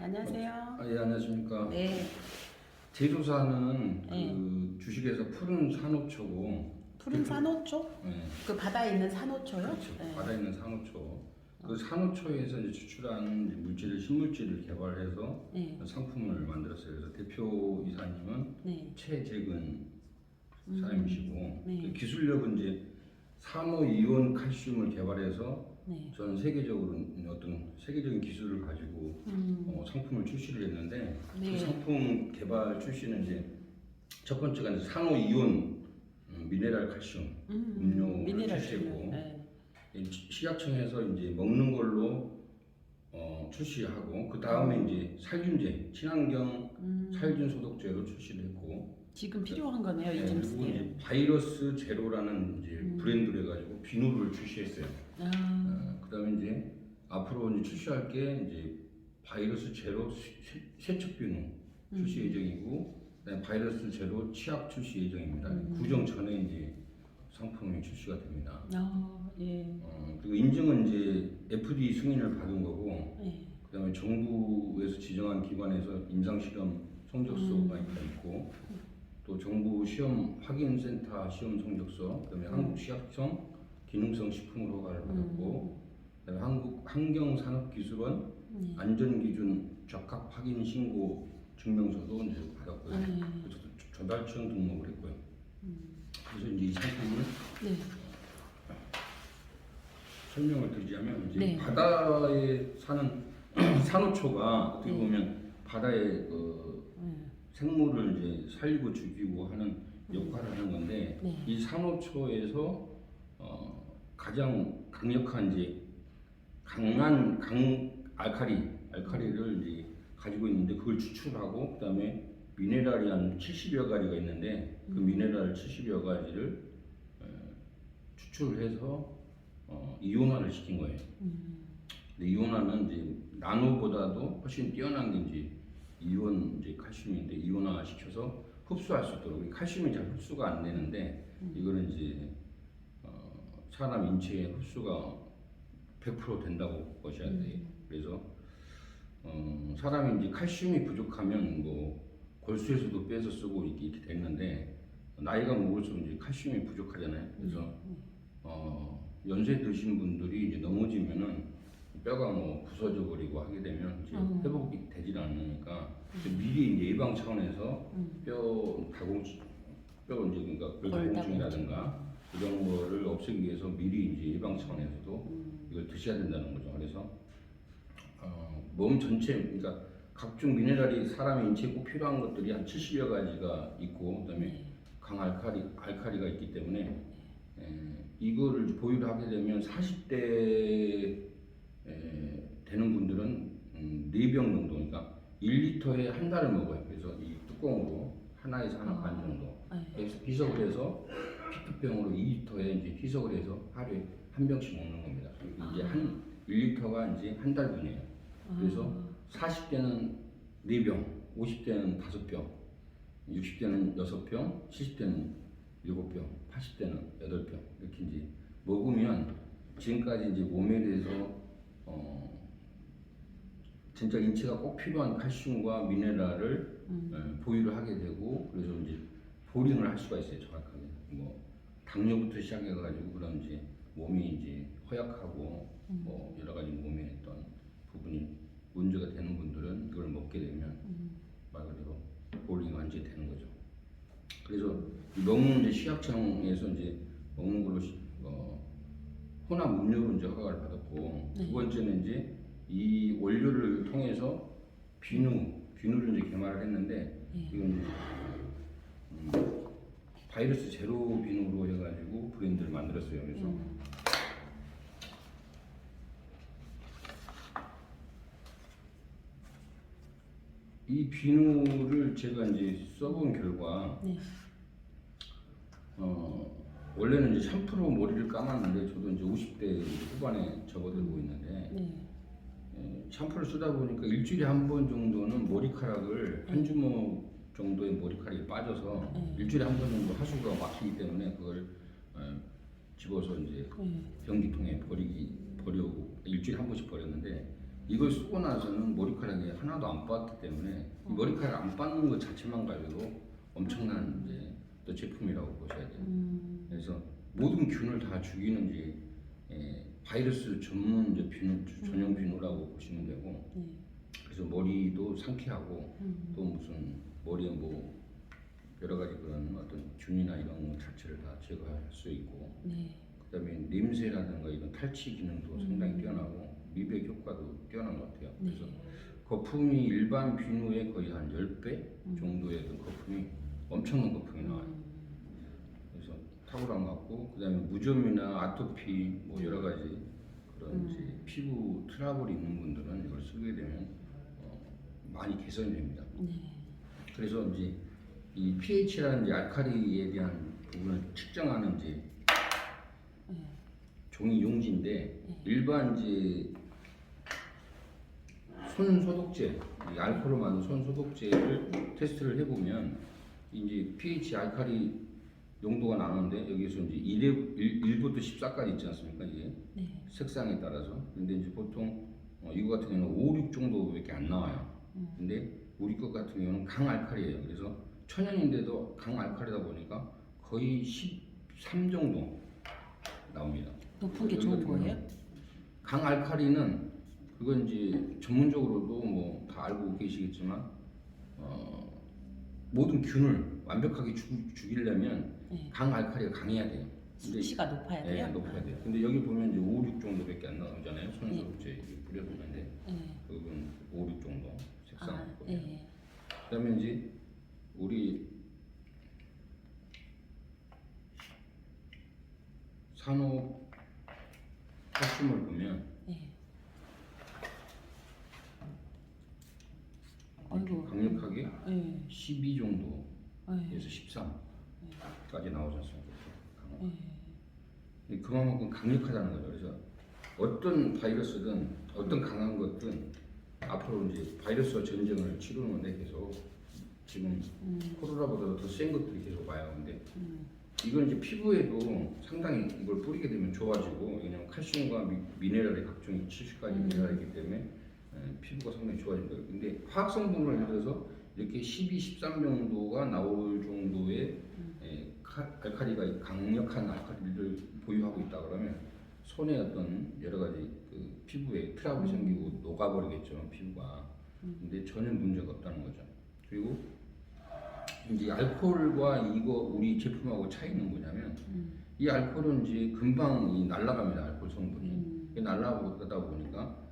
안녕하세요. 예, 안녕하십니까. 네. 제조사는 네. 그 주식에서 푸른 산호초고. 푸른 산호초? 예, 그 바다에 있는 산호초요? 그렇죠. 네. 바다에 있는 산호초. 그 산호초에서 이제 추출한 이제 물질을, 신물질을 개발해서 네. 상품을 만들었어요. 그래서 대표 이사님은 네. 최재근 사장님이시고, 네. 그 기술력은 이제 산호이온 칼슘을 개발해서 네. 전 세계적으로 어떤 세계적인 기술을 가지고 상품을 출시를 했는데, 네. 그 상품 개발 출시는 이제 첫 번째가 이제 산호이온 미네랄 칼슘 음료를 미네랄 출시했고, 네. 식약청에서 이제 먹는 걸로 출시하고, 그 다음에 이제 살균제, 친환경 살균 소독제로 출시를 했고, 지금 필요한 거네요, 요즘 그리고 쓰기에. 이제 바이러스 제로라는 이제 브랜드를 해가지고 비누를 출시했어요. 그다음에 이제 앞으로 이제 출시할 게 이제 바이러스 제로 세척 비누 출시 예정이고, 그다음에 바이러스 제로 치약 출시 예정입니다. 구정 전에 이제 상품이 출시가 됩니다. 예. 그리고 인증은 이제 FDA 승인을 받은 거고, 예. 그다음에 정부에서 지정한 기관에서 임상 실험 성적서가 있고, 또 정부 시험 확인센터 시험 성적서, 그다음에 한국 식약청 기능성 식품 허가를 받았고, 그다음에 한국 환경산업기술원 안전기준 적합 확인 신고 증명서도 이제 받았고요. 그래서 전달청 등록을 했고요. 그래서 이제 이 상품을 네. 설명을 드리자면, 이제 네. 바다에 사는 산호초가 어떻게 보면 바다의 생물을 이제 살리고 죽이고 하는 역할을 하는 건데, 네. 이 산호초에서 가장 강력한 이제 강한 알카리를 이제 가지고 있는데, 그걸 추출하고, 그다음에 미네랄이 한 70여 가지가 있는데, 그 미네랄 70여 가지를 추출해서 이온화를 시킨 거예요. 근데 이온화는 이제 나노보다도 훨씬 뛰어난 게 이제 이온 이제 칼슘인데, 이온화 시켜서 흡수할 수 있도록. 칼슘이 잘 흡수가 안 되는데, 이거는 이제 사람 인체에 흡수가 100% 된다고 보셔야 돼요. 그래서 사람이 이제 칼슘이 부족하면 뭐 골수에서도 빼서 쓰고 이렇게 됐는데, 나이가 먹을수록 이제 칼슘이 부족하잖아요. 그래서 연세 드신 분들이 이제 넘어지면은 뼈가 뭐 부서져 버리고 하게 되면 이제 회복이 되질 않으니까, 미리 이제 예방 차원에서 뼈 이제 그러니까 골다공증이라든가 이런 거를 없애기 위해서 미리 이제 예방 차원에서도 이걸 드셔야 된다는 거죠. 그래서 몸 전체, 그러니까 각종 미네랄이 사람의 인체에 꼭 필요한 것들이 한 70여 가지가 있고, 그다음에 알카리가 있기 때문에 이거를 보유를 하게 되면 40대 되는 분들은 4병 정도, 그러니까 1리터에 한 달을 먹어요. 그래서 이 뚜껑으로 하나에서 하나 반 정도 희석을 해서 피트병으로 2리터에 이제 희석을 해서 하루에 한 병씩 먹는 겁니다. 이제 한 1리터가 이제 한 달분이에요. 그래서 40대는 4병, 50대는 5병, 60대는 6병, 70대는 7병, 80대는 8병 이렇게 이제 먹으면, 지금까지 이제 몸에 대해서 진짜 인체가 꼭 필요한 칼슘과 미네랄을 보유를 하게 되고, 그래서 이제 보링을 할 수가 있어요. 정확하게 뭐 당뇨부터 시작해가지고, 그런 이제 몸이 이제 허약하고 뭐 여러 가지 몸에 어떤 부분이 문제가 되는 분들은 이걸 먹게 되면 말 그대로 보링이 완전히 되는 거죠. 그래서 먹는 이제 식약청에서 이제 먹는 걸로 혼합 음료로 이제 허가를 받았고, 두 번째는 이제 이 원료를 통해서 비누를 이제 개발을 했는데, 이건 이제 바이러스 제로 비누로 해가지고 브랜드를 만들었어요. 그래서 이 비누를 제가 이제 써본 결과, 원래는 이제 샴푸로 머리를 감았는데, 저도 이제 50대 후반에 접어들고 있는데, 샴푸를 쓰다 보니까 일주일에 한 번 정도는 머리카락을 한 주먹 정도의 머리카락이 빠져서 일주일에 한 번 정도 하수구가 막히기 때문에, 그걸 집어서 이제 변기통에 버리고 일주일에 한 번씩 버렸는데, 이걸 쓰고 나서는 머리카락이 하나도 안 빠졌기 때문에 이 머리카락 안 빠는 것 자체만 가지고 엄청난 이제 또 제품이라고 보셔야 돼요. 그래서 모든 균을 다 죽이는 이제 바이러스 전문 이제 비누, 전용 비누라고 보시면 되고, 네. 그래서 머리도 상쾌하고 또 무슨 머리에 뭐 여러 가지 그런 어떤 균이나 이런 것 자체를 다 제거할 수 있고, 네. 그다음에 냄새라든가 이런 탈취 기능도 상당히 뛰어나고 미백 효과도 뛰어난 것 같아요. 네. 그래서 거품이 일반 비누의 거의 한 10배 정도의 그 거품이 엄청난 거품이 나와요. 그래서 탁월한 것 같고, 그다음에 무좀이나 아토피 뭐 여러 가지 그런 이제 피부 트러블이 있는 분들은 이걸 쓰게 되면 많이 개선이 됩니다. 네. 그래서 이제 이 pH라는 이제 알칼리에 대한 부분을 측정하는 이제 종이 용지인데, 일반 이제 손 소독제, 이 알코올로 만든 손 소독제를 테스트를 해보면 이제 pH 알칼리 용도가 나오는데, 여기서 이제 1부터 14까지 있지 않습니까? 이게 네. 색상에 따라서. 근데 이제 보통 이거 같은 경우는 5, 6 정도밖에 안 나와요. 근데 우리 것 같은 경우는 강알칼리예요. 그래서 천연인데도 강알칼리다 보니까 거의 13 정도 나옵니다. 높은 게 여기 좋은 같은 경우는 거예요? 강알칼리는 그건 이제 전문적으로도 뭐 다 알고 계시겠지만 모든 균을 완벽하게 죽이려면 네. 강알칼리가 강해야 돼요. 근데 수치가 높아야 돼요? 네, 높아야 돼요. 근데 여기 보면 이제 5, 6 정도밖에 안 나오잖아요. 네. 손소독제 이렇게 뿌려보는데 네. 그건 5, 6 정도 색상. 아, 네. 그다음에 이제 우리 산업 칼슘을 보면 네. 아이고. 강력하게 네. 12 정도에서 네. 13까지 나오지 않습니까? 네. 그만큼 강력하다는 거죠. 그래서 어떤 바이러스든 어떤 강한 것든 앞으로 이제 바이러스와 전쟁을 치르는 건데, 계속 지금 코로나보다도 더 센 것들이 계속 와요. 근데 이건 이제 피부에도 상당히 이걸 뿌리게 되면 좋아지고, 왜냐면 칼슘과 미네랄의 각종 70가지 미네랄이 있기 때문에 피부가 상당히 좋아진다. 근데 화학 성분을 예를 들어서 이렇게 12, 13 정도가 나올 정도의 알칼리가 강력한 알칼리를 보유하고 있다 그러면 손에 어떤 여러 가지 그 피부에 트러블이 생기고 녹아버리겠죠, 피부가. 근데 전혀 문제가 없다는 거죠. 그리고 이제 알코올과 이거 우리 제품하고 차이는 뭐냐면, 이 알코올은 이제 금방 날아갑니다. 알코올 성분이 날아가다 보니까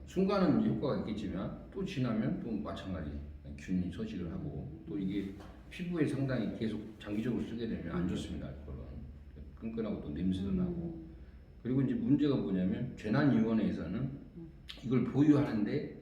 순간은 이제 효과가 있겠지만 또 지나면 또 마찬가지 균이 서식을 하고, 또 이게 피부에 상당히 계속 장기적으로 쓰게 되면 안 좋습니다. 알코올은 끈끈하고 또 냄새도 나고. 그리고 이제 문제가 뭐냐면, 재난위원회에서는 이걸 보유하는데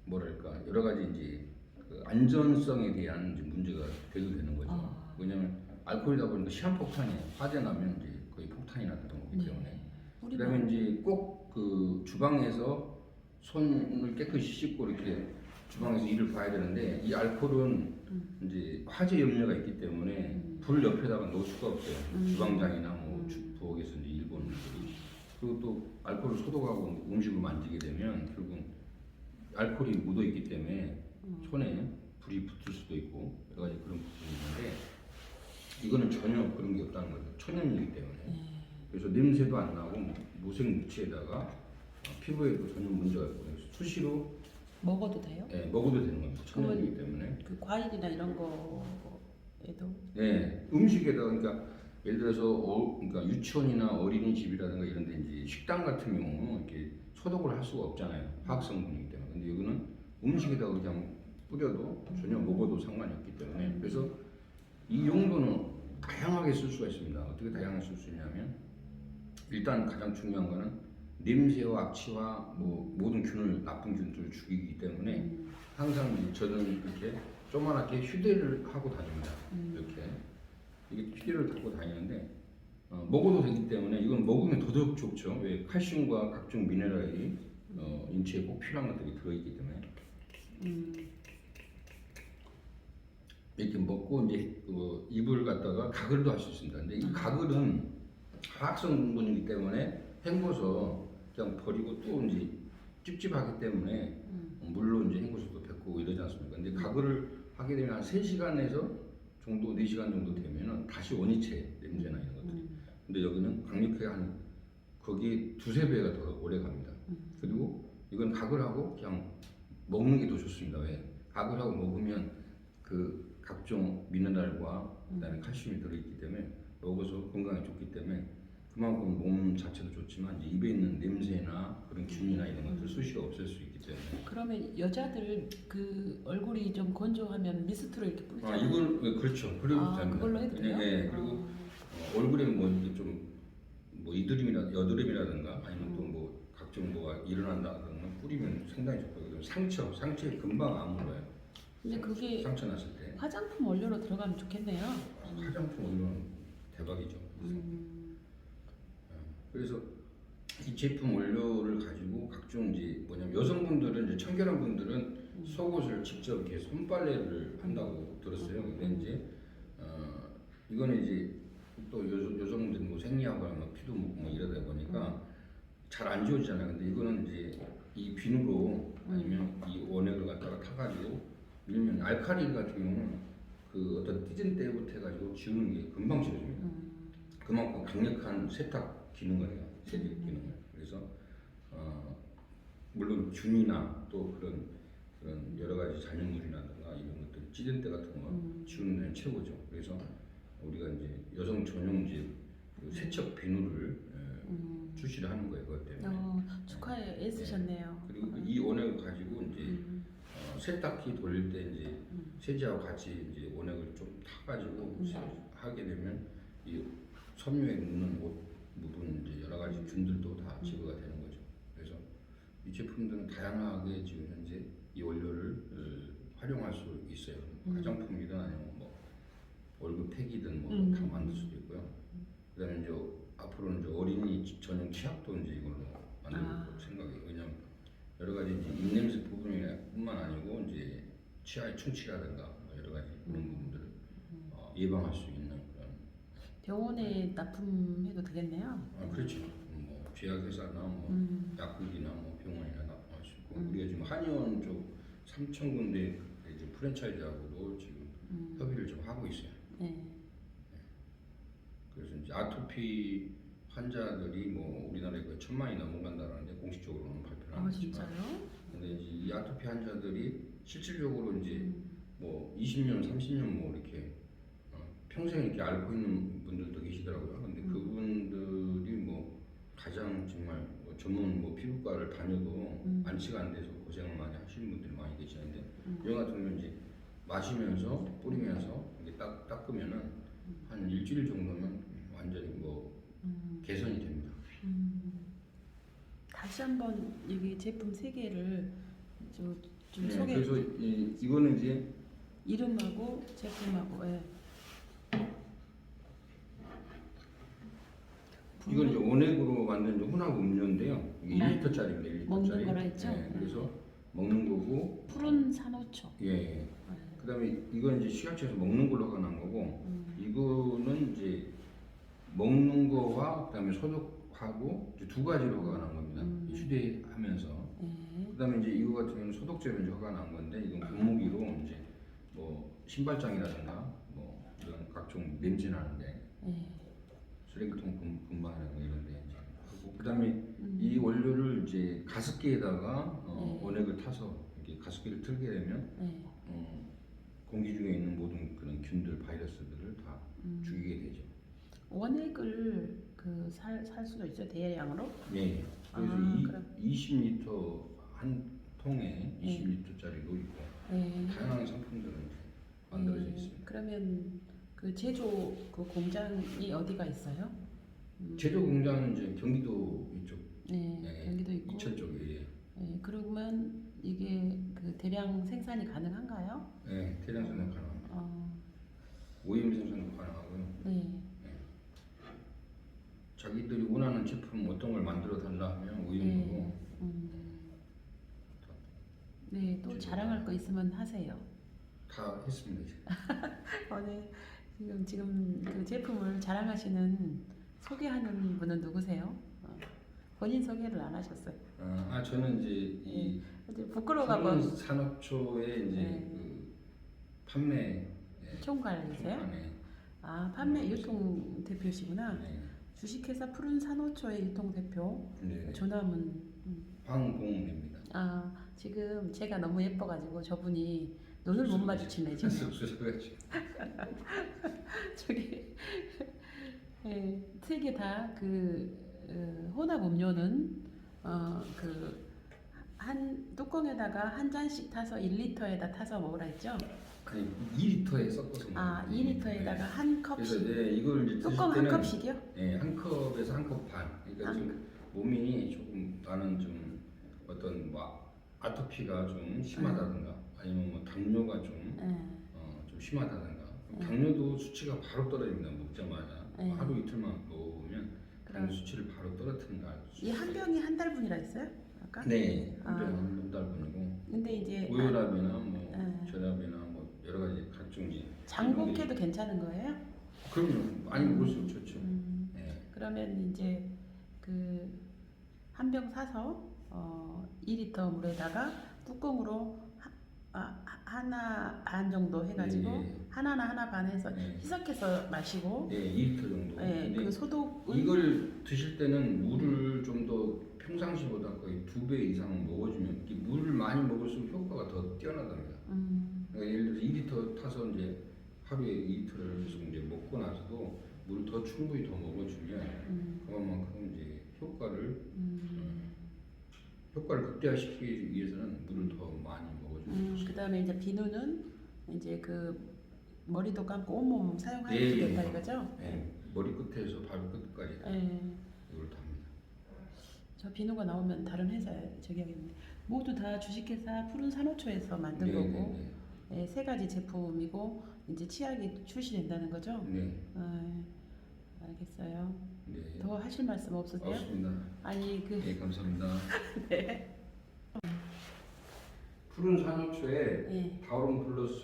뭐랄까 여러 가지 이제 그 안전성에 대한 이제 문제가 대두되는 거죠. 왜냐면 알코올이다 보니까 시한폭탄이 화재 나면 이제 거의 폭탄이 나타나는 거기 때문에. 그다음에 이제 꼭 그 주방에서 손을 깨끗이 씻고 이렇게 주방에서 일을 봐야 되는데, 이 알코올은 이제 화재 염려가 있기 때문에 불 옆에다가 놓을 수가 없어요. 주방장이나 뭐 부엌에서 이제 일 보는 분들이. 그리고 또 알코올을 소독하고 음식을 만지게 되면 결국 알코올이 묻어 있기 때문에 손에 불이 붙을 수도 있고 여러 가지 그런 부분이 있는데, 이거는 전혀 그런 게 없다는 거죠. 천연이기 때문에. 그래서 냄새도 안 나고 무색 무취에다가 피부에도 전혀 문제가 없고, 수시로 먹어도 돼요? 네, 먹어도 되는 겁니다. 천연이기 때문에. 그 과일이나 이런 거에도? 네, 음식에다가, 그러니까 예를 들어서 그러니까 유치원이나 어린이집이라든가 이런 데 이제 식당 같은 경우는 이렇게 소독을 할 수가 없잖아요. 화학 성분이기 때문에. 근데 여기는 음식에다가 그냥 뿌려도 전혀 먹어도 상관이 없기 때문에. 그래서 이 용도는 다양하게 쓸 수가 있습니다. 어떻게 다양하게 쓸 수 있냐면, 일단 가장 중요한 거는 냄새와 악취와 뭐 모든 균을, 나쁜 균들을 죽이기 때문에 항상 저는 이렇게 조그맣게 휴대를 하고 다닙니다. 이렇게 이게 휴대를 갖고 다니는데 먹어도 되기 때문에 이건 먹으면 더더욱 좋죠. 왜? 칼슘과 각종 미네랄이 인체에 꼭 필요한 것들이 들어있기 때문에. 이렇게 먹고 이제 입을 갖다가 가글도 할 수 있습니다. 근데 이 가글은 화학 성분이기 때문에 헹궈서 그냥 버리고 또 이제 찝찝하기 때문에 물로 이제 헹궈서도 뱉고 이러지 않습니까? 근데 가글을 하게 되면 한 3시간에서 정도 4시간 정도 되면은 다시 원위치 냄새나 이런 것들이. 근데 여기는 강력하게 한 거기 2~3배가 더 오래 갑니다. 그리고 이건 가글하고 그냥 먹는 게 더 좋습니다. 왜? 가글하고 먹으면 그 각종 미네랄과 그다음에 칼슘이 들어있기 때문에 먹어서 건강에 좋기 때문에 그만큼 몸 자체도 좋지만 이제 입에 있는 냄새나 그런 균이나 이런 것들 수시가 없앨 수 있기 때문에. 그러면 여자들 그 얼굴이 좀 건조하면 미스트로 이렇게 뿌리잖아요. 아 이걸 그렇죠. 그리고 그걸로 해도 돼요? 네, 그리고 얼굴에 뭐 이제 좀뭐 여드름이라든가 아니면 또 뭐 각종 뭐가 일어난다 그러면 뿌리면 상당히 좋거든요. 상처에 금방 안 물어요. 근데 그게 상처 났을 때 화장품 원료로 들어가면 좋겠네요. 화장품 원료는 대박이죠. 그래서 이 제품 원료를 가지고 각종 이제 뭐냐면 여성분들은 이제 청결한 분들은 속옷을 직접 이렇게 손빨래를 한다고 들었어요. 근데 이제 이거는 이제 또 여성분들 뭐 생리하거나 뭐 피도 묻고 뭐 이러다 보니까 잘 안 지워지잖아요. 근데 이거는 이제 이 비누로 아니면 이 원액을 갖다가 타가지고 밀면 알칼리 같은 경우는 그 어떤 띠진 때부터 해가지고 지우는 게 금방 지워집니다. 그만큼 강력한 세탁 기능을 해요. 세제 기능을. 그래서 물론 균이나 또 그런 여러 가지 잔여물이라든가 이런 것들 찌든 때 같은 거 지우는 데는 최고죠. 그래서 우리가 이제 여성 전용제 그 세척 비누를 출시를 하는 거예요. 그것 때문에. 축하해 애쓰셨네요. 그리고 이 원액을 가지고 이제 세탁기 돌릴 때 이제 세제하고 같이 이제 원액을 좀 타가지고 하게 되면 이 섬유에 묻는 옷 부분 이제 여러 가지 균들도 다 제거가 되는 거죠. 그래서 이 제품들은 다양하게 지금 현재 이 원료를 활용할 수 있어요. 화장품이든 아니면 뭐 얼굴 팩이든 뭐 다 만들 수도 있고요. 그다음에 이제 앞으로는 이제 어린이 전용 치약도 이제 이걸로 만들 생각이에요. 왜냐면 여러 가지 이제 입냄새 부분뿐만 아니고 이제 치아의 충치라든가 뭐 여러 가지 그런 부분들을 예방할 수 있는 그런. 병원에 납품해도 되겠네요. 그렇죠. 뭐 제약회사나 뭐 약국이나 뭐 병원이나 납품할 수 있고 우리가 지금 한의원 쪽 3,000군데 이제 프랜차이즈하고도 지금 협의를 좀 하고 있어요. 네. 그래서 이제 아토피 환자들이 뭐 우리나라에 거의 1,000만이 넘어간다는데 공식적으로는 발표를 안 했지만. 진짜요? 근데 이제 이 아토피 환자들이 실질적으로 이제 뭐 20년, 30년 뭐 이렇게 평생 이렇게 앓고 있는 분들도 계시더라고요. 근데 그분들이 뭐 가장 정말 뭐 전문 뭐 피부과를 다녀도 완치가 안 돼서 고생을 많이 하시는 분들이 많이 계시는데 이 같은 경우는 이제 마시면서 뿌리면서 이렇게 닦으면은 한 일주일 정도면 완전히 뭐 개선이 됩니다. 다시 한번 여기 제품 3개를 좀 소개. 그래서 이거는 이제 이름하고 제품하고. 예. 이건 이제 원액으로 만든 이제 혼합 음료인데요. 이게 1리터짜리입니다. 1리터짜리. 먹는 거라 했죠? 그래서 먹는 거고. 푸른 산호초. 예. 그다음에 이건 이제 식약처에서 먹는 걸로 허가난 거고, 이거는 이제 먹는 거와 그다음에 소독하고 이제 2가지로 허가난 겁니다. 휴대하면서. 그다음에 이제 이거 같은 경우는 소독제로 이제 허가난 건데, 이건 분무기로 이제 뭐 신발장이라든가 뭐 이런 각종 냄새 나는데. 쓰레기통 금방이라든가 이런 데 이제 하고 그다음에 이 원료를 이제 가습기에다가 원액을 타서 이렇게 가습기를 틀게 되면 공기 중에 있는 모든 그런 균들, 바이러스들을 다 죽이게 되죠. 원액을 그 살 수도 있어요, 대량으로? 네. 그래서 20리터 한 통에 20리터짜리도 있고 다양한 상품들은 만들어져 있습니다. 그러면 그 제조 그 공장이 어디가 있어요? 제조 공장은 이제 경기도 이쪽. 경기도 있고. 이천 쪽에. 그러면 이게 그 대량 생산이 가능한가요? 네, 대량 생산 가능합니다. OEM 생산도 가능하고요. 자기들이 원하는 제품 어떤 걸 만들어 달라 하면 OEM으로. 또 자랑할 거 있으면 하세요. 다 했습니다. 네. 지금 그 제품을 자랑하시는 소개하는 분은 누구세요? 본인 소개를 안 하셨어요. 저는 이제 이 이제 부끄러워가고 산업초의 이제 네. 그 판매 총괄이세요? 총괄에 판매 유통 대표시구나. 네. 주식회사 푸른 산호초의 유통 대표 네. 조남은. 황봉입니다. 지금 제가 너무 예뻐가지고 저분이 눈을 못 마주치네 지금. 쑥쑥해가지고. 저기 세 개 다 그 혼합 음료는 그 한 뚜껑에다가 한 잔씩 타서 1리터에다 타서 먹으라 했죠? 아니 2리터에 섞어서. 2리터에다가 한 그래서 컵씩. 이걸 이제 드실 뚜껑 한 때는 컵씩이요? 한 컵에서 한 컵 반. 그러니까 좀 몸이 조금 나는 좀 어떤 뭐 아토피가 좀 심하다든가 아니면 뭐 당뇨가 좀 좀 심하다든가. 당뇨도 수치가 바로 떨어집니다. 먹자마자 하루 이틀만 먹으면 당뇨 수치를 바로 떨어뜨리는 거 알수 이 한 병이 한 달분이라 했어요? 아까? 네, 한 달분이고 근데 이제 고혈압이나 뭐 저혈압이나 뭐 여러 가지 각종 이제 장복해도 괜찮은 거예요? 그럼요. 많이 먹을수록 좋죠. 네. 그러면 이제 그 한 병 사서 2리터 물에다가 뚜껑으로 하나 반 정도 해가지고 하나 반 해서 희석해서 마시고 2리터 정도. 근데 그 소독은 이걸 드실 때는 물을 좀 더 평상시보다 거의 2배 이상 먹어주면 물을 많이 먹을수록 효과가 더 뛰어나답니다. 그러니까 예를 들어서 2리터 타서 이제 하루에 2리터를 계속 이제 먹고 나서도 물을 더 충분히 더 먹어주면 그만큼 이제 효과를 극대화시키기 위해서는 물을 더 많이 먹어주는 것이죠. 그다음에 이제 비누는 이제 그 머리도 감고 온몸 사용하면 된다 이거죠? 네. 머리 끝에서 발 끝까지 이걸 다 합니다. 저 비누가 나오면 다른 회사에 저기 하겠는데 모두 다 주식회사 푸른 산호초에서 만든 거고 세 가지 제품이고 이제 치약이 출시된다는 거죠? 네. 알겠어요. 네. 더 하실 말씀 없으세요? 없습니다. 아니 네, 감사합니다. 네. 푸른 산호초의 다우론 플러스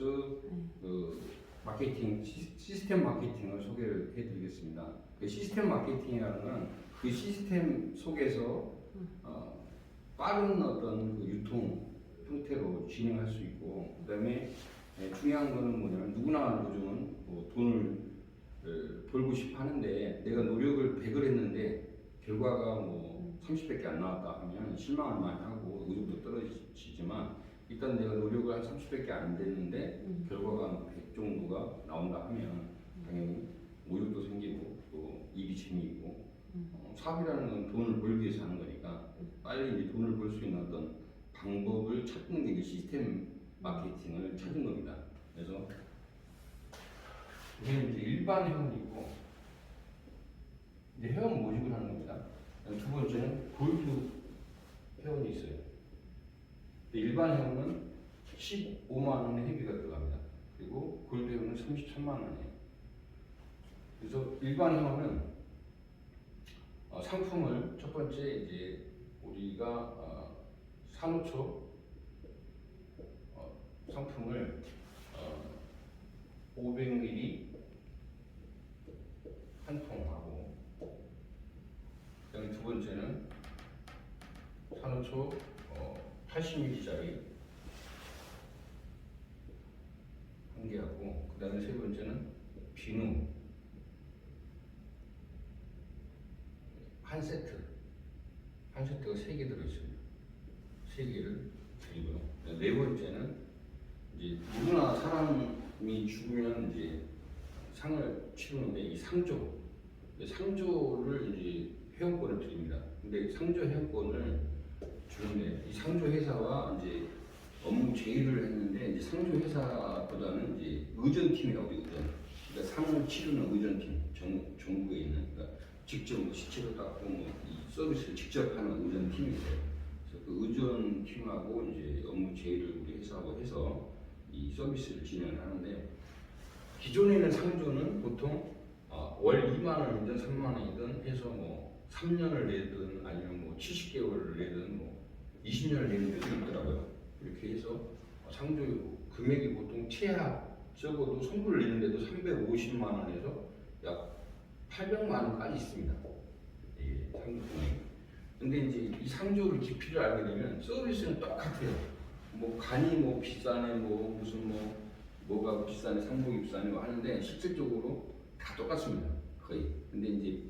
그 마케팅 시스템 마케팅을 소개를 해드리겠습니다. 그 시스템 마케팅이라는 건 그 시스템 속에서 빠른 어떤 그 유통 형태로 진행할 수 있고, 그다음에 중요한 거는 뭐냐면 누구나 요즘은 뭐 돈을 벌고 싶어 하는데 내가 노력을 100을 했는데 결과가 뭐 30밖에 안 나왔다 하면 실망을 많이 하고 의욕도 떨어지지만, 일단 내가 노력을 한 30밖에 안 됐는데 결과가 100 정도가 나온다 하면 당연히 의욕도 생기고 또 일이 재미있고, 사업이라는 건 돈을 벌기 위해서 하는 거니까 빨리 이제 돈을 벌 수 있는 어떤 방법을 찾는 게 이제 시스템 마케팅을 찾은 겁니다. 그래서 이게 이제 일반 회원이고 이제 회원 모집을 하는 겁니다. 두 번째는 골드 회원이 있어요. 일반 회원은 15만 원의 회비가 들어갑니다. 그리고 골드 회원은 33만 원이에요. 그래서 일반 회원은 상품을 첫 번째 이제 우리가 산호초 상품을 500ml 한 통하고, 그다음에 두 번째는 산호초 80ml짜리 한 개하고, 그다음에 세 번째는 비누 한 세트가 3개 들어있습니다. 3개를 드리고요. 네 번째는 이제 누구나 사람이 죽으면 이제 상을 치르는데 이 상조를 이제 회원권을 드립니다. 근데 상조 회원권을 주는데 이 상조 회사와 이제 업무 제의를 했는데, 이제 상조 회사보다는 이제 의전팀이라고 의전. 그러니까 상을 치르는 의전팀, 전국에 있는, 그러니까 직접 뭐 시체로 닦고 뭐 이 서비스를 직접 하는 의전팀이 있어요. 그래서 그 의전팀하고 이제 업무 제의를 우리 회사하고 해서 이 서비스를 진행을 하는데, 기존에 있는 상조는 보통 월 2만 원이든 3만 원이든 해서 뭐 3년을 내든 아니면 뭐 70개월을 내든 뭐 20년을 내는 데도 있더라고요. 이렇게 해서 상조 금액이 보통 최하 적어도 선불을 내는데도 350만 원에서 약 800만 원까지 있습니다. 이 상조 금액. 근데 이제 이 상조를 깊이를 알게 되면 서비스는 똑같아요. 뭐 간이 뭐 비싸네, 뭐 무슨 뭐가 비싸네, 상복이 비싸네 뭐 하는데 실질적으로 다 똑같습니다. 거의. 근데 이제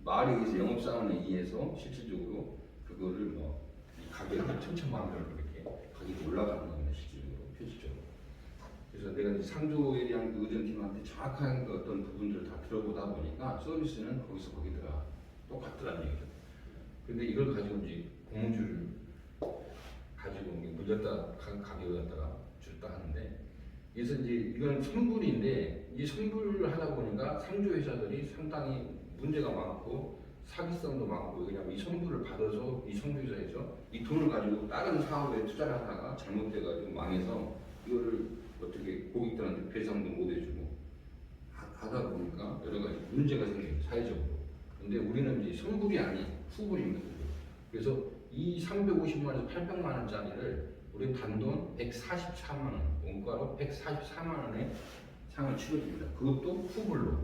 말에 의해서 영업사원에 의해서 실질적으로 그거를 뭐 이 가격을 천천만별로 이렇게 가격이 올라가는 겁니다. 실질적으로 표지적으로. 그래서 내가 이제 상조에 대한 그 의전팀한테 정확한 그 어떤 부분들을 다 들어보다 보니까 서비스는 거기서 거기더라 똑같더라는 얘기죠. 근데 이걸 가지고 이제 공무주를 가지고 물렸다 가격을 갖다가 줬다 하는데, 그래서 이제 이건 선불인데 이 선불을 하다 보니까 상조 회사들이 상당히 문제가 많고 사기성도 많고, 왜냐하면 이 선불을 받아서 이 상조회사에서 이 돈을 가지고 다른 사업에 투자를 하다가 잘못돼가지고 망해서 이거를 어떻게 고객들한테 배상도 못 해주고 하다 보니까 여러 가지 문제가 생겨요, 사회적으로. 근데 우리는 이제 선불이 아닌 후불입니다. 그래서 이 350만 원에서 800만 원짜리를 우리 단돈 144만 원, 원가로 144만 원에 상을 치러줍니다. 그것도 후불로,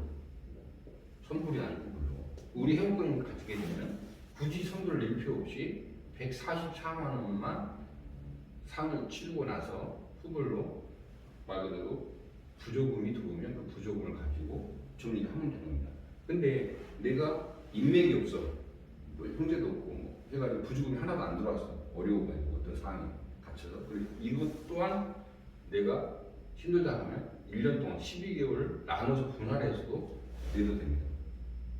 선불이 아닌 후불로. 우리 회원권을 가지게 되면 굳이 선불을 낼 필요 없이 144만 원만 상을 치르고 나서 후불로 말 그대로 부조금이 들어오면 그 부조금을 가지고 정리를 하면 되는 겁니다. 근데 내가 인맥이 없어, 뭐 형제도 없고 뭐 해가지고 부조금이 하나도 안 들어왔어, 어려워가지고 어떤 상황이 닥쳐서, 그리고 이것 또한 내가 힘들다 하면 1년 동안 12개월을 나눠서 분할해서도 내도 됩니다.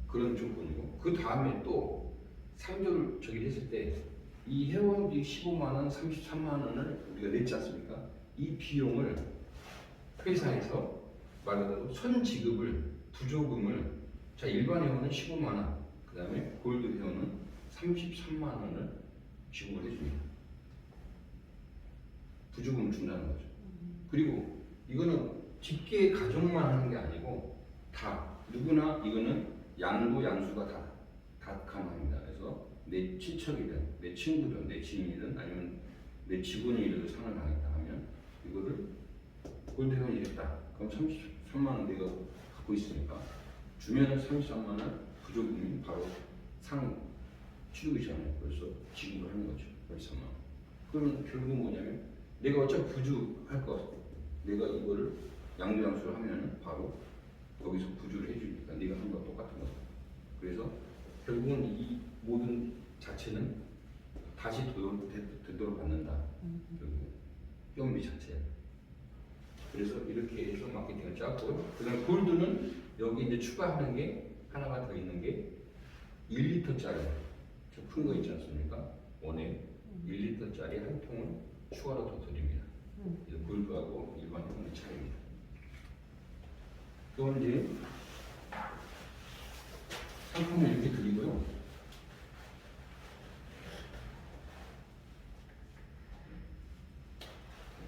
그런 조건이고, 그 다음에 또 상조를 저기 했을 때 이 회원비 15만 원, 33만 원을 우리가 냈지 않습니까? 이 비용을 회사에서 말 그대로 선지급을, 부조금을, 자 일반 회원은 15만 원, 그 다음에 골드 회원은 33만 원을 지급을 해줍니다. 부조금을 준다는 거죠. 그리고 이거는 직계 가족만 하는 게 아니고 다 누구나, 이거는 양도 양수가 다 가능합니다. 그래서 내 친척이든 내 친구든 내 지인이든 아니면 내 직원이라도 상을 당했다 하면 이거를 골드 회원이 됐다, 그럼 33만 원 내가 갖고 있으니까 주면 33만 원 부조금이 바로 상 치르기 전에 벌써 지급을 하는 거죠. 33만 원. 그러면 결국은 뭐냐면 내가 어차피 부주할 거, 내가 이거를 양도양수를 하면 바로 거기서 부주를 해주니까 네가 한 거랑 똑같은 거죠. 그래서 결국은 이 모든 자체는 다시 되도록 받는다. 결국 회원비 자체. 그래서 이렇게 해서 마케팅을 짰고, 그다음 골드는 여기 이제 추가하는 게 하나가 더 있는 게 1리터짜리 저 큰 거 있지 않습니까? 원에 1리터짜리 한 통을 추가로 더 드립니다. 골드하고 일반 회원의 차이입니다. 또 이제 상품을 이렇게 드리고요.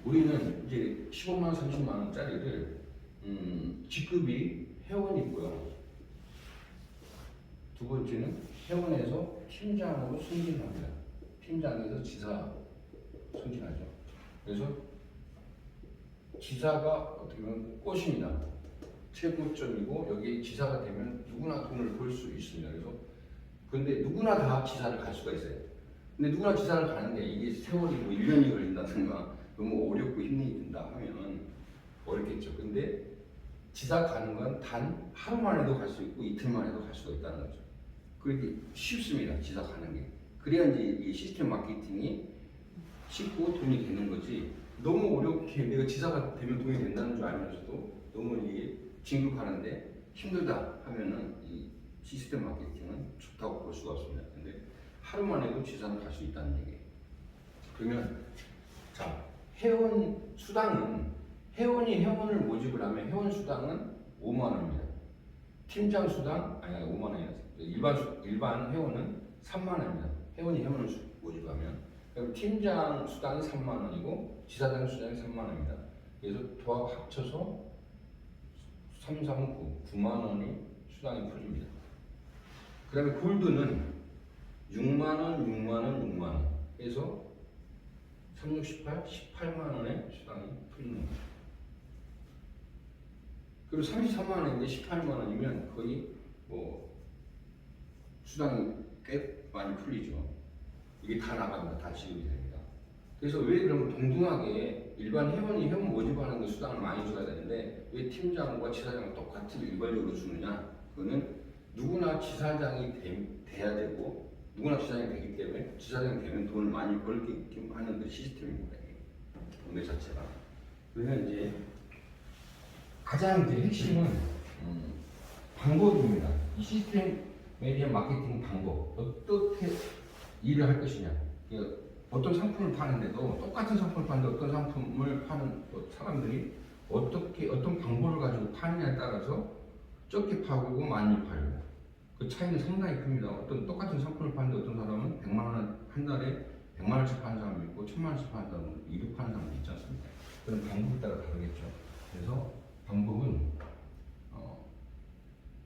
우리는 이제 15만 원, 30만 원짜리를 직급이 회원이고요. 두 번째는 회원에서 팀장으로 승진합니다. 팀장에서 지사 승진하죠. 그래서 지사가 어떻게 보면 꽃입니다. 최고점이고 여기 지사가 되면 누구나 돈을 벌 수 있습니다. 그래서 근데 누구나 다 지사를 갈 수가 있어요. 근데 누구나 지사를 가는데 이게 세월이 뭐 1년이 걸린다든가 너무 어렵고 힘이 든다 하면 어렵겠죠. 근데 지사 가는 건 단 하루 만에도 갈 수 있고 이틀 만에도 갈 수가 있다는 거죠. 그렇게 쉽습니다. 지사 가는 게. 그래야 이제 이 시스템 마케팅이 쉽고 돈이 되는 거지. 너무 어렵게 내가 지사가 되면 돈이 된다는 줄 알면서도 너무 이게 진급하는데 힘들다 하면은 이 시스템 마케팅은 좋다고 볼 수가 없습니다. 근데 하루만 해도 지사는 갈 수 있다는 얘기예요. 그러면 자, 회원 수당은 회원이 회원을 모집을 하면 회원 수당은 5만 원입니다. 팀장 수당 아니 5만 원이었어요. 일반 회원은 3만 원입니다. 회원이 회원을 모집하면 그럼 팀장 수당이 3만 원이고 지사장 수당이 3만 원입니다. 그래서 합쳐서 3, 3, 9, 9만 원이 수당이 풀립니다. 그 다음에 골드는 6만 원, 6만 원, 6만 원 해서 3, 6, 18, 18만 원의 수당이 풀리는 겁니다. 그리고 33만 원인데 18만 원이면 거의 뭐 수당이 꽤 많이 풀리죠. 이게 다 나갑니다. 다 지급이 됩니다. 그래서 왜 그러면 동등하게 일반 회원이 회원 모집하는 게 수당을 많이 줘야 되는데 왜 팀장과 지사장을 똑같이 일괄적으로 주느냐? 그거는 누구나 지사장이 돼야 되고 누구나 지사장이 되기 때문에 지사장이 되면 돈을 많이 벌게끔 하는 그 시스템입니다. 동네 자체가. 그래서 이제 가장 이제 핵심은 방법입니다. 이 시스템 메디어 마케팅 방법 어떻게 일을 할 것이냐. 어떤 상품을 파는데도 똑같은 상품을 파는데 어떤 상품을 파는 사람들이 어떤 방법을 가지고 파느냐에 따라서 적게 팔고 많이 팔고 그 차이는 상당히 큽니다. 어떤 똑같은 상품을 파는데 어떤 사람은 100만 원 한 달에 100만 원씩 파는 사람도 있고 1000만 원씩 파는 사람도 200 파는 사람도 있지 않습니까? 그런 방법에 따라 다르겠죠. 그래서 방법은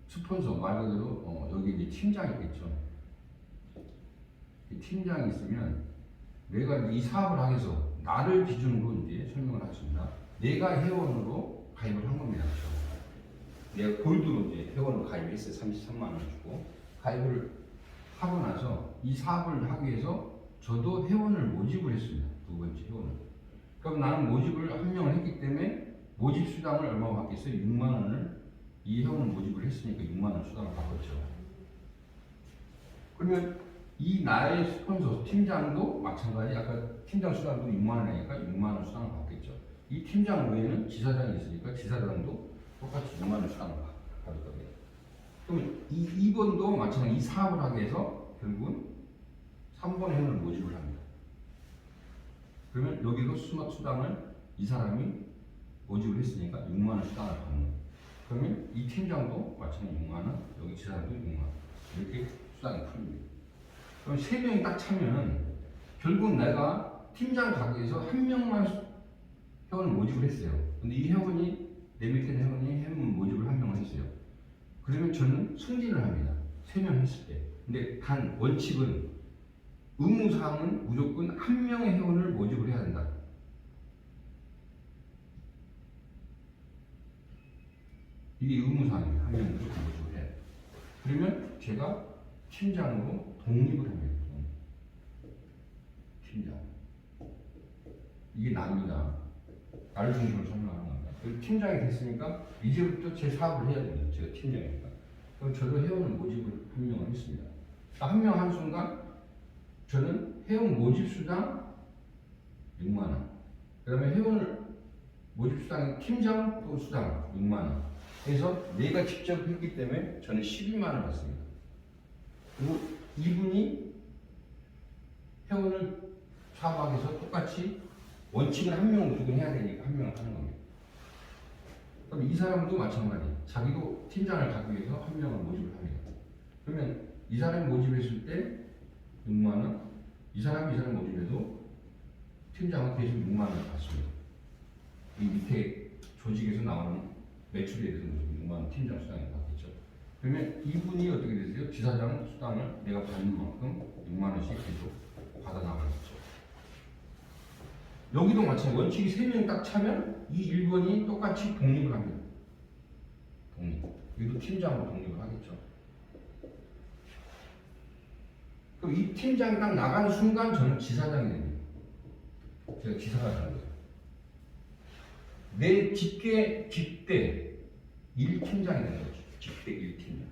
스폰서 말 그대로 여기 이제 팀장이 있겠죠. 이 팀장이 있으면 내가 이 사업을 하기 위해서 나를 기준으로 이제 설명을 하십니다. 내가 회원으로 가입을 한 겁니다. 그렇죠? 내가 골드로 이제 회원으로 가입했어요. 33만 원 주고 가입을 하고 나서 이 사업을 하기 위해서 저도 회원을 모집을 했습니다. 두 번째 회원을. 그럼 나는 모집을 한 명을 했기 때문에 모집 수당을 얼마 받겠어요? 6만 원을 이 회원을 모집을 했으니까 6만 원 수당을 받았죠. 그러면 이 나의 스폰서 팀장도 마찬가지. 아까 팀장 수당도 6만 원이니까 6만 원 수당을 받겠죠. 이 팀장 외에는 지사장이 있으니까 지사장도 똑같이 6만 원 수당을 받을 겁니다. 그러면 이번도 마찬가지. 이 사업을 하기 위해서 결국은 3번 회원을 모집을 합니다. 그러면 여기도 수당을 이 사람이 모집을 했으니까 6만 원 수당을 받는 거예요. 그러면 이 팀장도 마찬가지 6만 원, 여기 지사장도 6만 원 이렇게 수당이 풀립니다. 그럼 3명이 딱 차면 결국 내가 팀장 가기 위해서 한 명만 회원을 모집을 했어요. 근데 이 회원이 내 밑에 있는 회원이 회원 모집을 한 명을 했어요. 그러면 저는 승진을 합니다. 3명 했을 때. 근데 단 원칙은 의무사항은 무조건 한 명의 회원을 모집을 해야 된다. 이게 의무사항입니다. 한 명을 무조건 모집을 해야 돼요. 그러면 제가 팀장으로 독립을 합니다. 팀장. 이게 납니다. 나를 중심으로 설명하는 겁니다. 팀장이 됐으니까 이제부터 제 사업을 해야 됩니다. 제가 팀장이니까. 그럼 저도 회원을 모집을 한 명을 했습니다. 한 명 한 순간 저는 회원 모집 수당 6만 원. 그 다음에 회원 모집 수당 팀장 또 수당 6만 원. 그래서 내가 직접 했기 때문에 저는 12만 원 받습니다. 그리고 이분이 회원을 사업하기 위해서 똑같이 원칙은 한 명을 무조건 해야 되니까 한 명을 하는 겁니다. 그럼 이 사람도 마찬가지. 자기도 팀장을 가기 위해서 한 명을 모집을 합니다. 그러면 이 사람이 모집했을 때 6만 원, 이 사람이 모집해도 팀장은 계속 6만 원을 받습니다. 이 밑에 조직에서 나오는 매출에 대해서 6만 원 팀장 수당이 받겠죠. 그러면 이분이 어떻게 되세요? 지사장 수당을 내가 받는 만큼 6만 원씩 계속 받아 나가겠죠. 여기도 마찬가지. 원칙이 3명 딱 차면 이 1번이 똑같이 독립을 합니다. 독립. 여기도 팀장으로 독립을 하겠죠. 그럼 이 팀장이 딱 나가는 순간 저는 지사장이 됩니다. 제가 지사가 되는 거예요. 내 직대 1팀장이 되는 거죠. 직대 1팀장.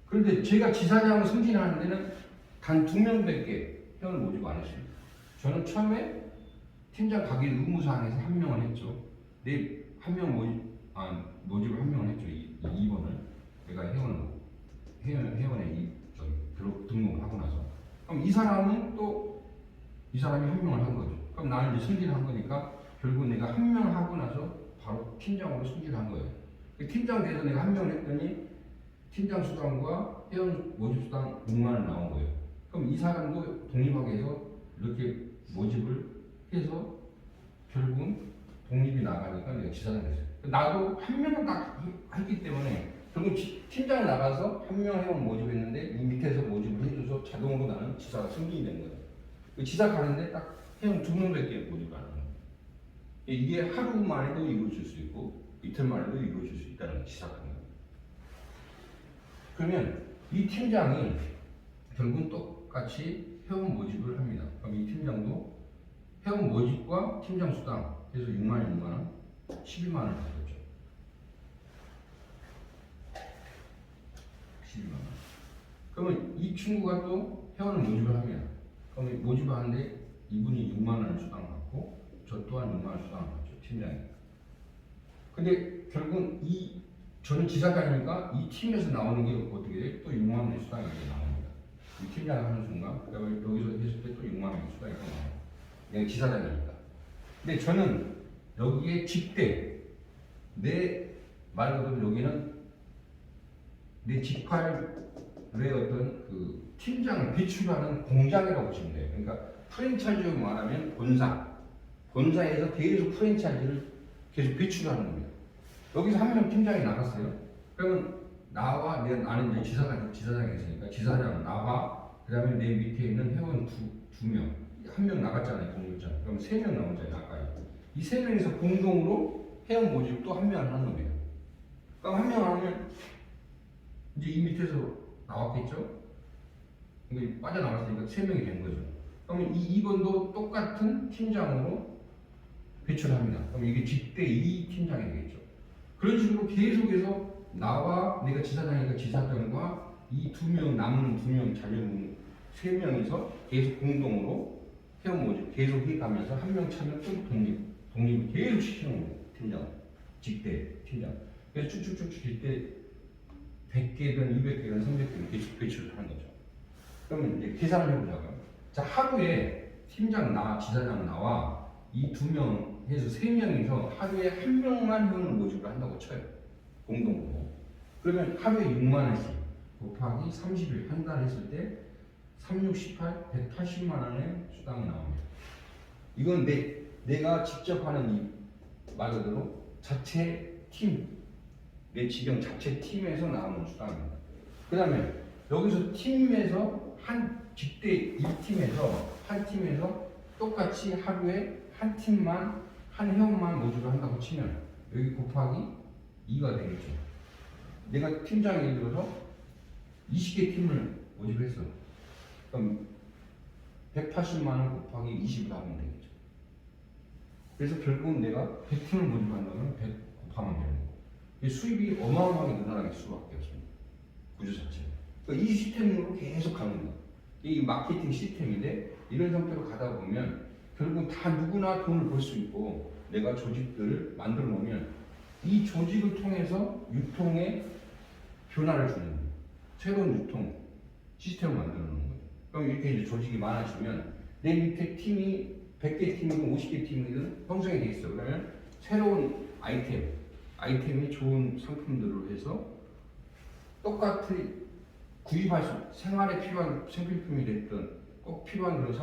그런데 제가 지사장을 승진하는 데는 단 2명밖에 회원을 모집 안 했어요. 저는 처음에 팀장 가기 의무사항에서 한 명을 했죠. 내 한 명 모집을 한 명을 했죠. 2번을 내가 회원에 등록을 하고 나서 그럼 이 사람은 또 이 사람이 한 명을 한 거죠. 그럼 나는 이제 승진을 한 거니까 결국 내가 한 명을 하고 나서 바로 팀장으로 승진을 한 거예요. 팀장 돼서 내가 한 명을 했더니 팀장 수당과 회원 모집 수당 6만 원 나온 거예요. 그럼 이 사람도 독립하게 해서 이렇게 모집을 해서 결국은 독립이 나가니까 내가 지사장이 됐어요. 나도 한 명을 딱 했기 때문에 결국 팀장이 나가서 한 명 회원 모집했는데 이 밑에서 모집을 해줘서 자동으로 나는 지사가 승진이 된 거예요. 지사 가는데 딱 회원 2명밖에 모집을 안 하는 거예요. 이게 하루 만에도 이루어질 수 있고 이틀 만에도 이루어질 수 있다는 지사가 그러면 이 팀장이 결국은 또 똑같이 회원 모집을 합니다. 그럼 이 팀장도 회원 모집과 팀장 수당 해서 6만 원, 6만 원, 12만 원을 받았죠. 12만 원. 그러면 이 친구가 또 회원을 모집을 합니다. 그러면 모집을 하는데 이분이 6만 원을 수당을 받고 저 또한 6만 원 수당을 받죠. 팀장이. 근데 결국은 저는 지사장이니까 이 팀에서 나오는 게 어떻게 돼? 또 6만 원의 수당이 나옵니다. 이 팀장이 하는 순간, 그다음에 여기서 했을 때 또 6만 원의 수당이 나와요. 내가 지사장이니까. 근데 저는 여기에 직대, 말 그대로 여기는 내 직할의 어떤 그 팀장을 배출하는 공장이라고 보시면 돼요. 그러니까 프랜차이즈로 말하면 본사에서 계속 프랜차이즈를 계속 배출하는 겁니다. 여기서 한 명 팀장이 나갔어요. 그러면 나는 이제 지사장이 있으니까 지사장 나와, 그다음에 내 밑에 있는 회원 두 명, 한 명 나갔잖아요, 공급자. 그럼 3명 나오잖아요, 아까. 이 3명에서 공동으로 회원 모집 또 한 명을 하는 겁니다. 그럼 한 명 하면 이제 이 밑에서 나왔겠죠? 이게 빠져나갔으니까 3명이 된 거죠. 그러면 이 2번도 똑같은 팀장으로 배출합니다. 그럼 이게 직대 2 팀장이 되겠죠. 그런 식으로 계속해서 나와 내가 지사장이니까 지사장과 이 2명 남은 2명 자녀분 3명이서 계속 공동으로 회원 모집 계속 해가면서 한 명 차면 또 독립을 계속 시키는 거예요. 팀장, 직대 팀장. 그래서 쭉쭉쭉 직대 100개든 200개든 300개든 계속 배출을 하는 거죠. 그러면 이제 계산을 해보자고요. 자, 하루에 팀장 지사장 나와 이 2명 해서 3명이서 하루에 한 명만 회원을 모집을 한다고 쳐요. 공동으로. 그러면 하루에 6만 원씩 곱하기 30일 한 달 했을 때 3, 6, 18, 180만 원의 수당이 나옵니다. 이건 내가 직접 하는 이 말 그대로 자체 팀, 내 직영 자체 팀에서 나오는 수당입니다. 그 다음에 여기서 팀에서 직대 1팀에서 한 팀에서 똑같이 하루에 한 팀만 한 회원만 모집을 한다고 치면 여기 곱하기 2가 되겠죠. 내가 팀장이 예를 들어서 20개 팀을 모집했어. 그럼 180만 원 곱하기 20을 하면 되겠죠. 그래서 결국은 내가 100팀을 모집한다면 100 곱하면 되는 거고. 수입이 어마어마하게 늘어나게 수밖에 없습니다. 구조 자체가. 그러니까 이 시스템으로 계속 가는 거예요. 이 마케팅 시스템인데 이런 형태로 가다 보면 결국 다 누구나 돈을 벌 수 있고 내가 조직들을 만들어 놓으면 이 조직을 통해서 유통의 변화를 주는 거예요. 새로운 유통 시스템을 만들어 놓는 거예요. 그럼 이렇게 이제 조직이 많아지면 내 밑에 팀이 100개 팀이든 50개 팀이든 형성이 돼 있어. 그러면 새로운 아이템이 좋은 상품들로 해서 똑같이 구입할 수, 생활에 필요한 생필품이 됐든 꼭 필요한 그런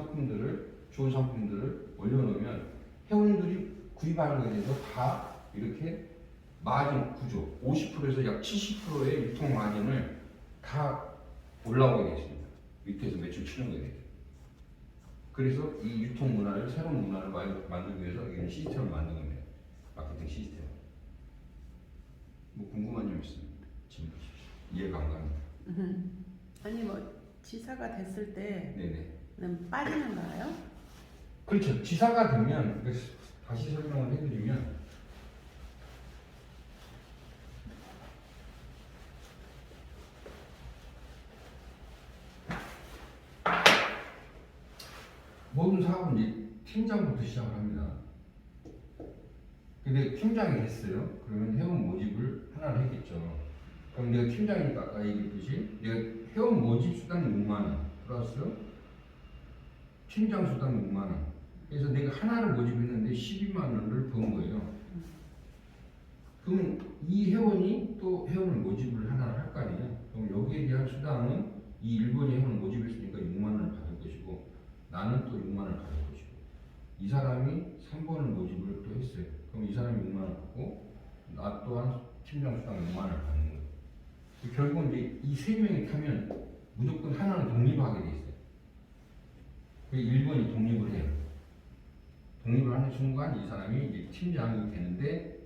좋은 상품들을 올려놓으면 회원들이 구입하는 것에 대해서 다 이렇게 마진 구조, 50%에서 약 70%의 유통 마진을 다 올라오게 되습니다. 밑에서 매출 치는 거에 대해서. 그래서 이 유통 문화를, 새로운 문화를 만들기 위해서 이런 시스템을 만든 겁니다. 마케팅 시스템. 뭐 궁금한 점 있으면 질문 주십시오. 이해가 안 갑니다. 아니 지사가 됐을 때 네네. 빠지는 거예요? 그렇죠. 지사가 되면 다시 설명을 해드리면 모든 사업은 이제 팀장부터 시작을 합니다. 근데 팀장이 됐어요. 그러면 회원 모집을 하나를 했겠죠. 그럼 내가 팀장이니까 아까 얘기했듯이 내가 회원 모집 수당 6만 원 플러스 팀장 수당 6만 원. 그래서 내가 하나를 모집했는데 12만 원을 번 거예요. 그러면 이 회원이 또 회원을 모집을 하나를 할 거 아니에요. 그럼 여기에 대한 수당은 이 1번이 회원을 모집했으니까 6만 원을 받을 것이고 나는 또 6만 원을 받을 것이고 이 사람이 3번을 모집을 또 했어요. 그럼 이 사람이 6만 원 받고 나 또한 팀장 수당 6만 원을 받는 거예요. 결국은 이제 이 3명이 타면 무조건 하나는 독립하게 돼 있어요. 1번이 독립을 해요. 독립을 하는 순간 이 사람이 이제 팀장이 되는데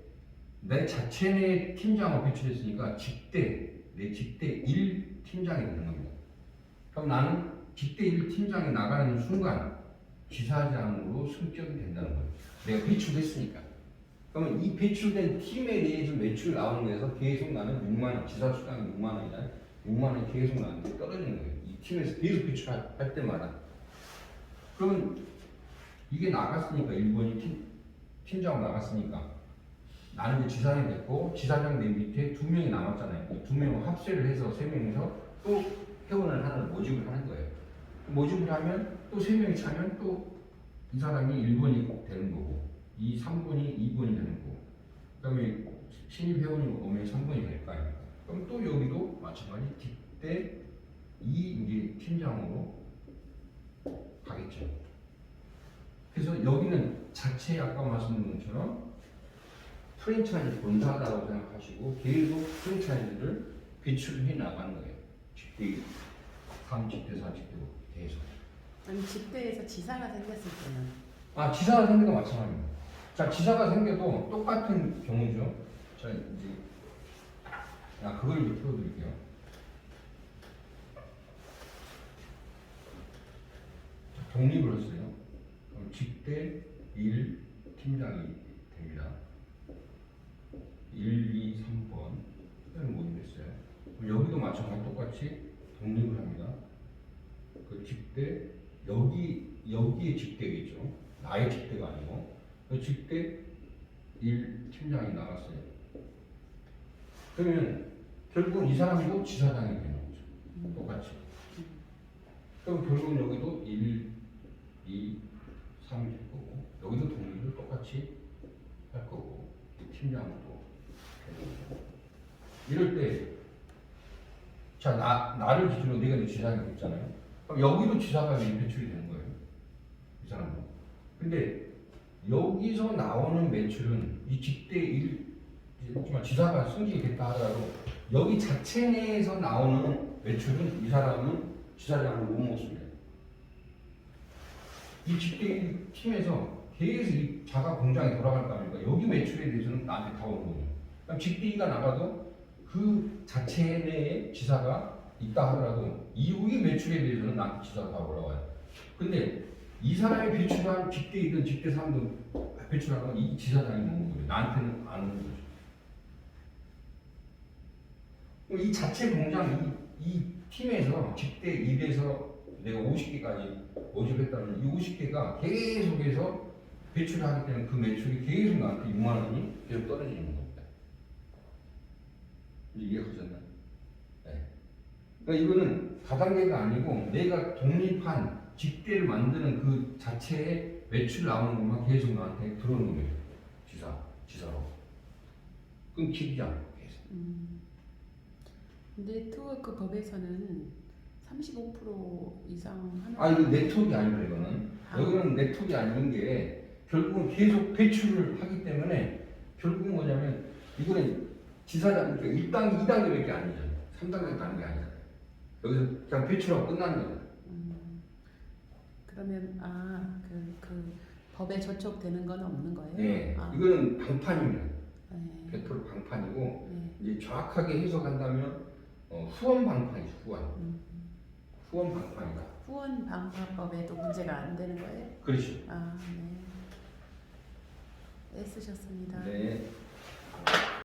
내 자체의 팀장을 배출했으니까 내 직대 1 팀장이 되는 겁니다. 그럼 나는 직대 1팀장이 나가는 순간 지사장으로 승격이 된다는 거예요. 내가 배출됐으니까. 그러면 이 배출된 팀에 대해서 매출 나오는 거에서 계속 나는 6만 원, 지사 수당이 6만 원이잖아요. 6만 원이 계속 나는데 떨어지는 거예요. 이 팀에서 계속 배출할 때마다. 그러면 이게 나갔으니까 일본이 팀장 나갔으니까 나는 이제 지사장이 됐고 지사장 내 밑에 2명이 남았잖아요. 2명 합세를 해서 3명이서 또 회원을 하나 모집을 하는 거예요. 모집을 하면 또 3명이 차면 또 이 사람이 1번이 되는 거고 이 3번이 2번이 되는 거고 그다음에 신입 회원이 오면 3번이 될 거 아닙니까? 그럼 또 여기도 마찬가지 뒷대 2 이제 팀장으로 가겠죠. 그래서 여기는 자체 아까 말씀드린 것처럼 프랜차이즈 본사다라고 생각하시고 계속 프랜차이즈를 배출해 나가는 거예요. 직대 3, 직대 4, 직대 5 계속. 아니 집대에서 지사가 생겼을 때는 아 지사가 생겨도 마찬가지입니다. 자 지사가 생겨도 똑같은 경우죠. 자 이제 그걸 이제 풀어드릴게요. 자, 독립을 했어요. 그럼 직대 1 팀장이 됩니다. 1, 2, 3번 모집했어요. 여기도 마찬가지 똑같이 독립을 합니다. 그 직대 여기에 직대겠죠. 나의 직대가 아니고 그 직대 1 팀장이 나갔어요. 그러면 결국은 이 사람도 지사장이 되는 거죠. 똑같이. 그럼 결국은 여기도 1, 2, 3이 될 거고 여기도 독립을 똑같이 할 거고 팀장도 이럴 때, 자, 나를 기준으로 내가 이제 지사장이 됐잖아요. 그럼 여기도 지사가 배출이 되는 거예요. 이 사람도. 근데 여기서 나오는 매출은 이 직대 1, 지사가 승진이 됐다 하더라도 여기 자체 내에서 나오는 매출은 이 사람은 지사장을 못 먹습니다. 이 직대 1 팀에서 계속 이 자가 공장이 돌아갈 거 아닙니까? 여기 매출에 대해서는 나한테 다 오는 거예요. 그럼 직대가 나가도 그 자체 내에 지사가 있다 하더라도 이후의 매출에 대해서는 나한테 지사가 다 올라와요. 근데 이 사람이 배출한 직대 2든 직대 3든 배출하는 이 지사장이 먹는 거예요. 나한테는 안 오는 거죠. 이 자체 공장 이 팀에서 직대 1에서 내가 50개까지 모집했다는 이 50개가 계속해서 배출을 하기 때문에 그 매출이 계속 나한테 6만 원이 계속 떨어지는 겁니다. 이해하셨나요? 네. 그러니까 이거는 다단계가 아니고 내가 독립한 직대를 만드는 그 자체의 매출 나오는 것만 계속 나한테 들어오는 거예요. 지사로. 끊기지 않고 계속. 네트워크 법에서는 35% 이상 하는. 이거 네트워크가 아니고 이거는. 여기는 네트워크가 아닌 게 결국은 계속 배출을 하기 때문에 결국은 뭐냐면 이거는 지사장, 그러니까 1단계, 2단계밖에 아니잖아요. 3단계도 아닌 게 아니잖아요. 여기서 그냥 배출하고 끝나는 거잖아요. 그러면 그 법에 저촉되는 건 없는 거예요? 네, 이거는 방판입니다. 네. 100% 방판이고 네. 이제 정확하게 해석한다면 후원 방판이죠. 후원 방판이다. 후원 방파법에도 문제가 안 되는 거예요? 그렇죠. 네. 애쓰셨습니다. 네.